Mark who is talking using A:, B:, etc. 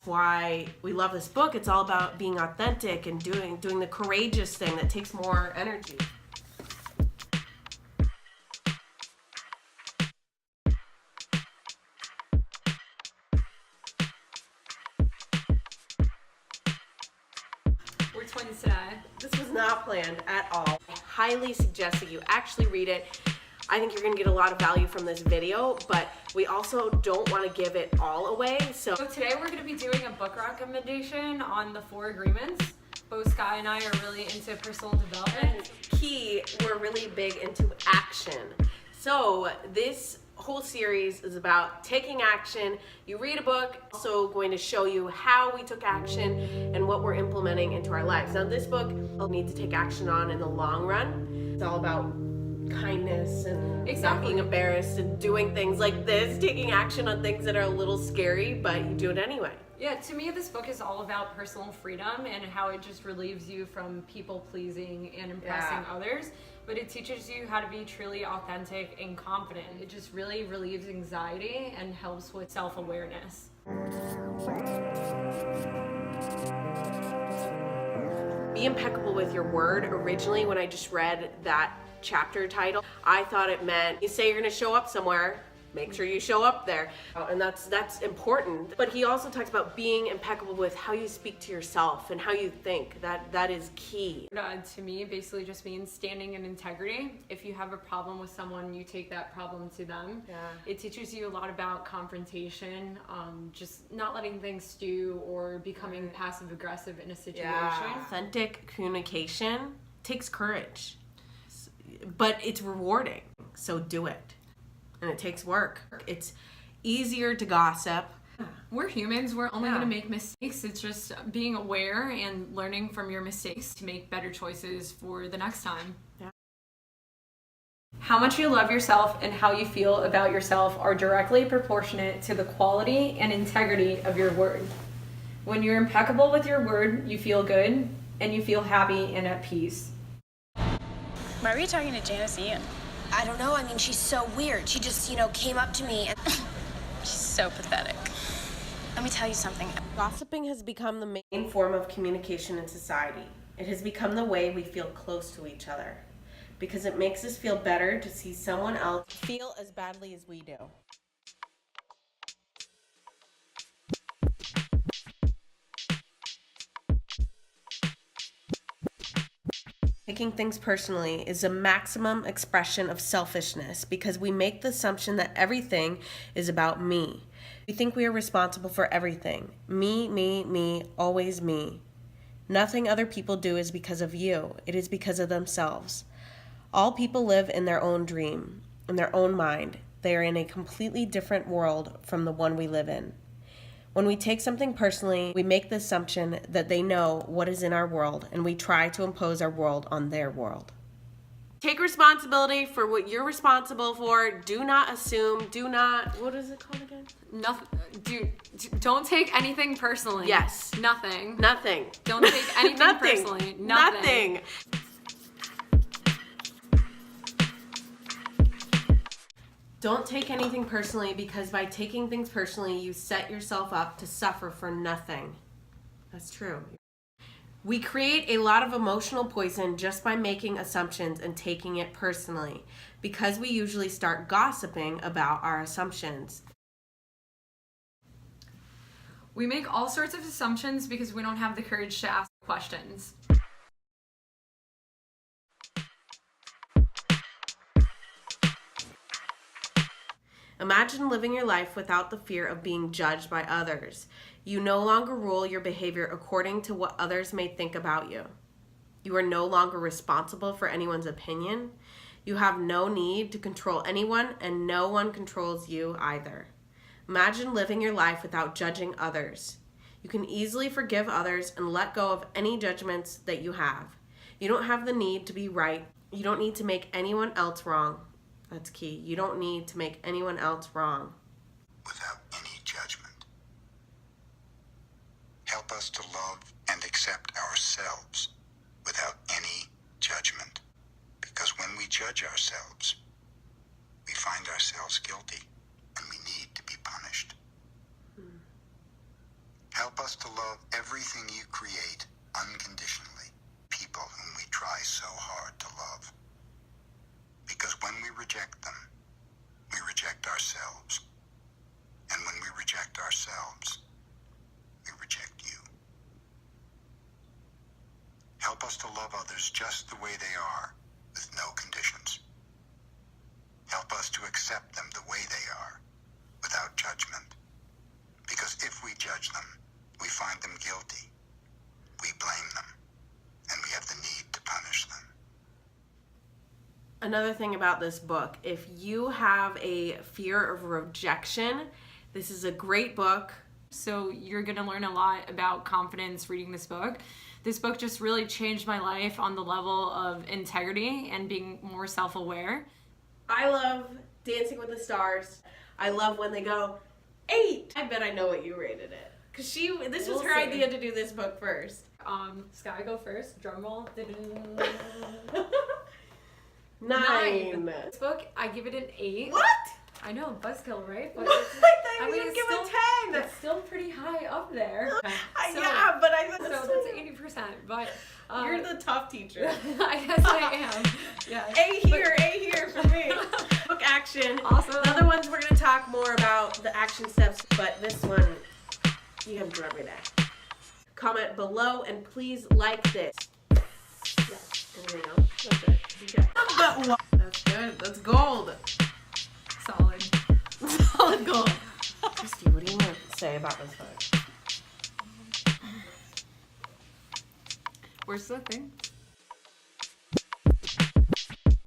A: Why we love this book. It's all about being authentic and doing the courageous thing that takes more energy.
B: We're twins today.
A: This was not planned at all. I highly suggest that you actually read it. I think you're gonna get a lot of value from this video, but we also don't want to give it all away. So
B: today we're gonna be doing a book recommendation on the 4 agreements. Both Skye and I are really into personal development.
A: Key, we're really big into action. So this whole series is about taking action. You read a book, also going to show you how we took action and what we're implementing into our lives. Now this book we'll need to take action on in the long run. It's all about kindness and not being embarrassed and doing things like this, taking action on things that are a little scary, but you do it anyway.
B: Yeah, to me this book is all about personal freedom and how it just relieves you from people pleasing and impressing others, but it teaches you how to be truly authentic and confident. It just really relieves anxiety and helps with self-awareness.
A: Be impeccable with your word. Originally, when I just read that chapter title, I thought it meant you say you're gonna show up somewhere, make sure you show up there, and that's important. But he also talks about being impeccable with how you speak to yourself and how you think. That is key.
B: To me, basically just means standing in integrity. If you have a problem with someone, you take that problem to them. It teaches you a lot about confrontation, just not letting things stew or becoming passive aggressive in a situation.
A: Authentic communication takes courage, but it's rewarding, so do it. And it takes work. It's easier to gossip.
B: We're humans, we're only gonna make mistakes. It's just being aware and learning from your mistakes to make better choices for the next time. How much you love yourself and how you feel about yourself are directly proportionate to the quality and integrity of your word. When you're impeccable with your word, you feel good and you feel happy and at peace.
C: Why were you talking to Janice Ian?
D: I don't know. I mean, she's so weird. She just, came up to me and...
C: She's so pathetic. Let me tell you something.
A: Gossiping has become the main form of communication in society. It has become the way we feel close to each other because it makes us feel better to see someone else feel as badly as we do. Taking things personally is a maximum expression of selfishness because we make the assumption that everything is about me. We think we are responsible for everything. Me, always me. Nothing other people do is because of you. It is because of themselves. All people live in their own dream, in their own mind. They are in a completely different world from the one we live in. When we take something personally, we make the assumption that they know what is in our world, and we try to impose our world on their world. Take responsibility for what you're responsible for. Do not assume. What is it called again?
B: Nothing. Don't take anything personally.
A: Yes.
B: Nothing.
A: Don't
B: take anything personally.
A: Nothing. Don't take anything personally because by taking things personally, you set yourself up to suffer for nothing. That's true. We create a lot of emotional poison just by making assumptions and taking it personally because we usually start gossiping about our assumptions.
B: We make all sorts of assumptions because we don't have the courage to ask questions.
A: Imagine living your life without the fear of being judged by others. You no longer rule your behavior according to what others may think about you. You are no longer responsible for anyone's opinion. You have no need to control anyone, and no one controls you either. Imagine living your life without judging others. You can easily forgive others and let go of any judgments that you have. You don't have the need to be right. You don't need to make anyone else wrong. That's key. You don't need to make anyone else wrong.
E: Without any judgment. Help us to love and accept ourselves without any judgment. Because when we judge ourselves, we find ourselves guilty and we need to be punished. Help us to love everything you create unconditionally, people whom we try so hard to love. Because when we reject them, we reject ourselves. And when we reject ourselves, we reject you. Help us to love others just the way they are, with no conditions. Help us to accept them the way they are, without judgment. Because if we judge them, we find them guilty, we blame them, and we have the need to punish them.
A: Another thing about this book, if you have a fear of rejection, this is a great book.
B: So you're gonna learn a lot about confidence reading this book. This book just really changed my life on the level of integrity and being more self-aware.
A: I love Dancing with the Stars. I love when they go 8. I bet I know what you rated it. Cause this was her idea to do this book first.
B: Skye, go first. Drum roll.
A: 9.
B: This book, I give it an 8.
A: What?
B: I know, buzzkill, right? But
A: I thought you would give
B: still,
A: it 10.
B: It's still pretty high up there.
A: Yeah, but I thought
B: so that's 80%. But
A: you're the tough teacher.
B: I guess I am. Yeah.
A: A here for me. Book action.
B: Awesome.
A: The other ones we're gonna talk more about the action steps, but this one you have to do every day. Comment below and please like this. Yeah, there you go. That's it. Okay. That's good. That's gold.
B: Solid.
A: Solid gold. Christy, what do you want to say about this book?
B: Where's the thing?